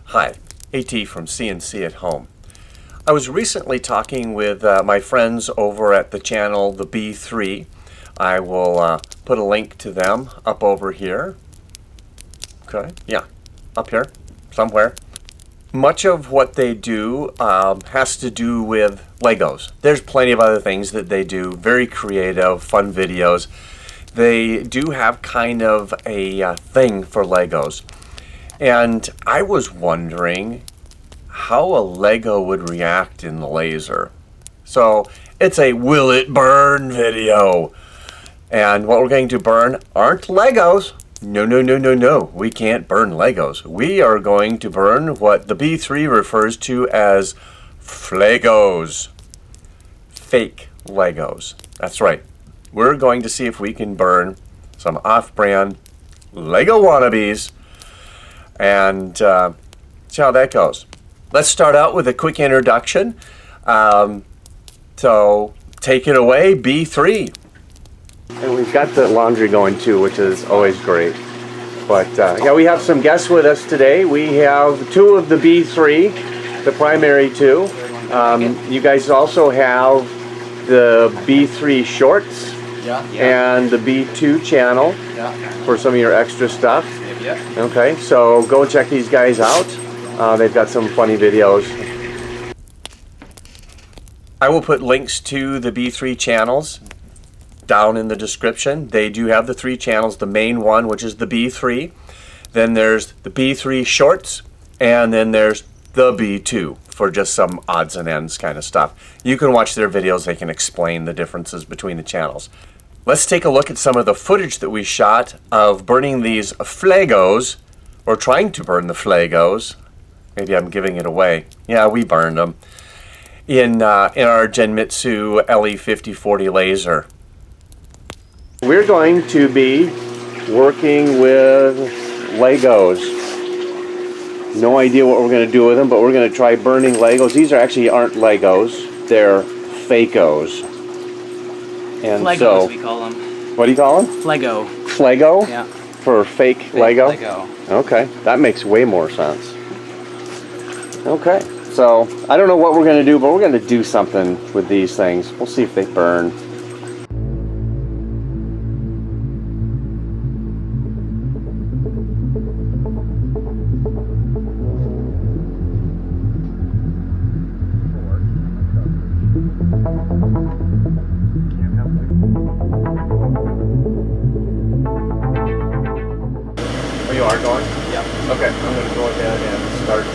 Hi, AT from CNC at Home. I was recently talking with my friends over at the channel The B3. I will put a link to them up over here. Okay, yeah, up here somewhere. Much of what they do has to do with Legos. There's plenty of other things that they do, very creative, fun videos. They do have kind of a thing for Legos. And I was wondering how a Lego would react in the laser. So it's a will it burn video. And what we're going to burn aren't Legos. No, no, no, no, no. We can't burn Legos. We are going to burn what the B3 refers to as FLegos. Fake Legos. That's right. We're going to see if we can burn some off-brand Lego wannabes and see how that goes. Let's start out with a quick introduction. So take it away, B3. And we've got the laundry going too, which is always great. But yeah, we have some guests with us today. We have two of the B3, the primary two. You guys also have the B3 shorts and the B2 channel for some of your extra stuff. Okay, so go check these guys out. They've got some funny videos. I will put links to the B3 channels down in the description. They do have the 3 channels, the main one, which is the B3. Then there's the B3 shorts, and then there's the B2 for just some odds and ends kind of stuff. You can watch their videos. They can explain the differences between the channels. Let's take a look at some of the footage that we shot of burning these FLegos, or trying to burn the FLegos. Maybe I'm giving it away. Yeah, we burned them in our Genmitsu LE5040 laser. We're going to be working with Legos. No idea what we're going to do with them, but we're going to try burning Legos. These actually aren't Legos, they're FLegos. And FLegos, so, we call them. What do you call them? FLego. FLego? Yeah. For fake Lego? Lego. Okay, that makes way more sense. Okay, so I don't know what we're going to do, but we're going to do something with these things. We'll see if they burn. Oh, you are going? Yeah. Okay, I'm going to go ahead and start the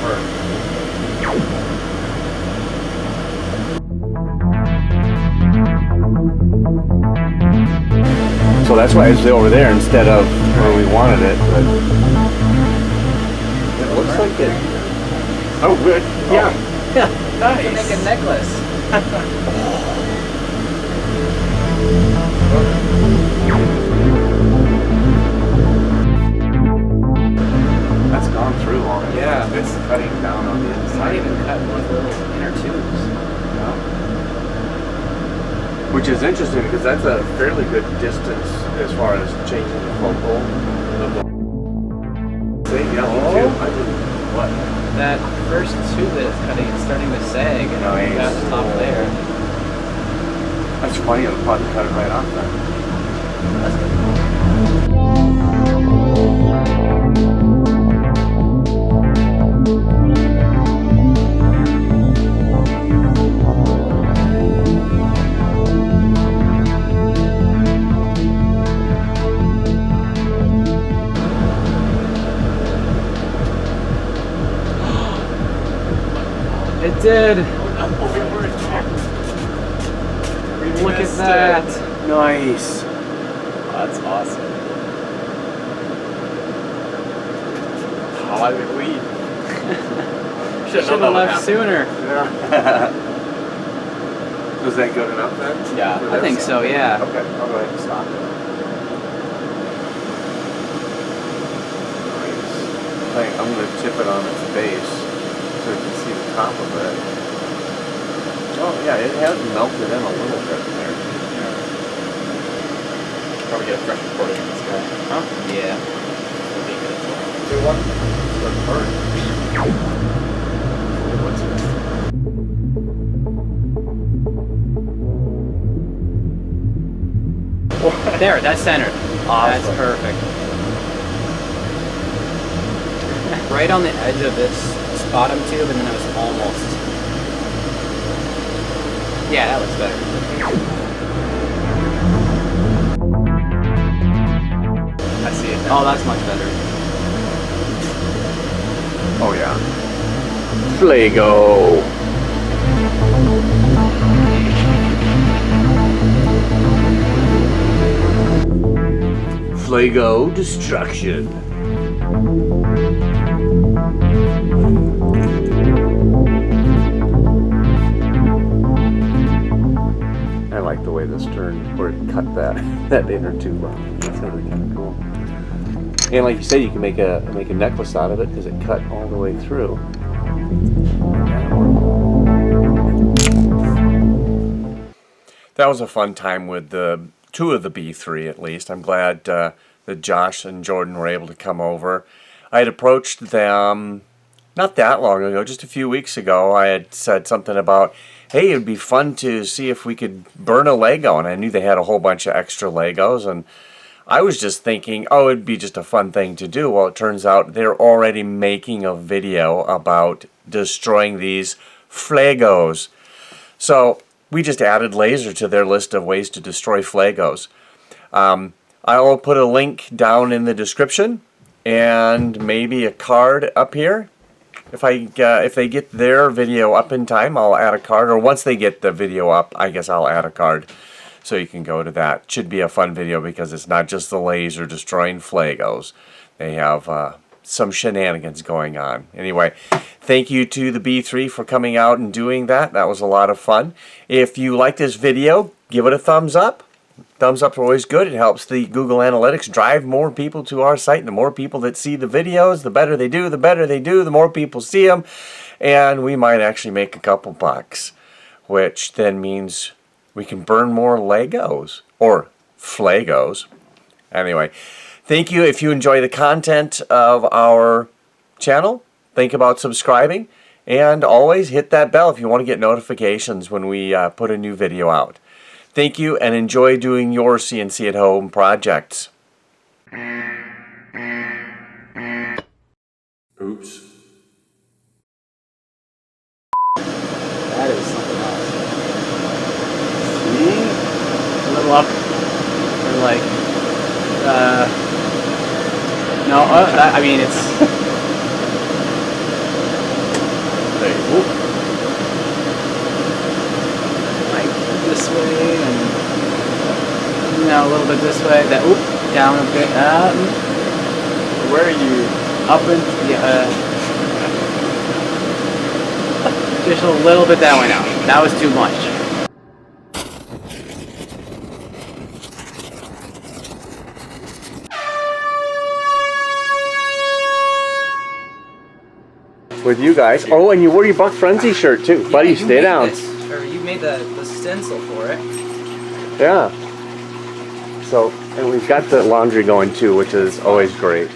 burn. So that's why it's over there instead of where we wanted it, but it looks like it. Oh, good. Yeah. Yeah. Nice. To make a necklace. That's gone through already. Yeah. It's cutting down on the inside. Might even cut one of the little inner tubes. Yeah. Which is interesting because that's a fairly good distance as far as changing the focal. See, yeah, I didn't. What? That first tube that is cutting is starting to sag. Nice. At the top there. That's funny, I'll probably cut it right off then. That's good. It did. Look at that. Nice. Oh, that's awesome. Why did we? Should have left sooner. Yeah. Was that good enough then? Yeah, I think so, yeah. Okay, I'll go ahead and stop it. Nice. I'm going to tip it on its base so you can see the top of it. Oh yeah, it has melted in a little bit there. Probably get a fresh recording of this guy. Huh? Yeah. It'll be good. Good one. Start burn. What's this? There, that's centered. Awesome. That's perfect. Right on the edge of this bottom tube, and then it was almost. Yeah, that looks better. I see it now. Oh, that's much better. Oh yeah. FLego. FLego destruction. I like the way this turned, where it cut that inner tube off. That's really kind of cool. And like you said, you can make a necklace out of it because it cut all the way through. That was a fun time with the two of the B3 at least. I'm glad that Josh and Jordan were able to come over. I had approached them not that long ago, just a few weeks ago. I had said something about, hey, it would be fun to see if we could burn a Lego, and I knew they had a whole bunch of extra Legos, and I was just thinking, oh, it'd be just a fun thing to do. Well, it turns out they're already making a video about destroying these FLegos. So we just added laser to their list of ways to destroy FLegos. I'll put a link down in the description and maybe a card up here. If they get their video up in time, I'll add a card. Or once they get the video up, I guess I'll add a card. So you can go to that. Should be a fun video because it's not just the laser destroying FLegos. They have some shenanigans going on. Anyway, thank you to the B3 for coming out and doing that. That was a lot of fun. If you like this video, give it a thumbs up. Thumbs up are always good. It helps the Google Analytics drive more people to our site. The more people that see the videos, the better they do, the more people see them. And we might actually make a couple bucks, which then means we can burn more Legos or FLegos. Anyway, thank you. If you enjoy the content of our channel, think about subscribing. And always hit that bell if you want to get notifications when we put a new video out. Thank you, and enjoy doing your CNC at home projects. Oops. That is something else. See? A little up. Or like, no, I mean, it's. There you go. This way and now a little bit this way. That down a bit. Where are you? Up and just a little bit that way now. That was too much. With you guys. Oh, and you wore your Buck Frenzy shirt too. Buddy, you stay down. Or you made the stencil for it. Yeah. So, and we've got the laundry going too, which is always great.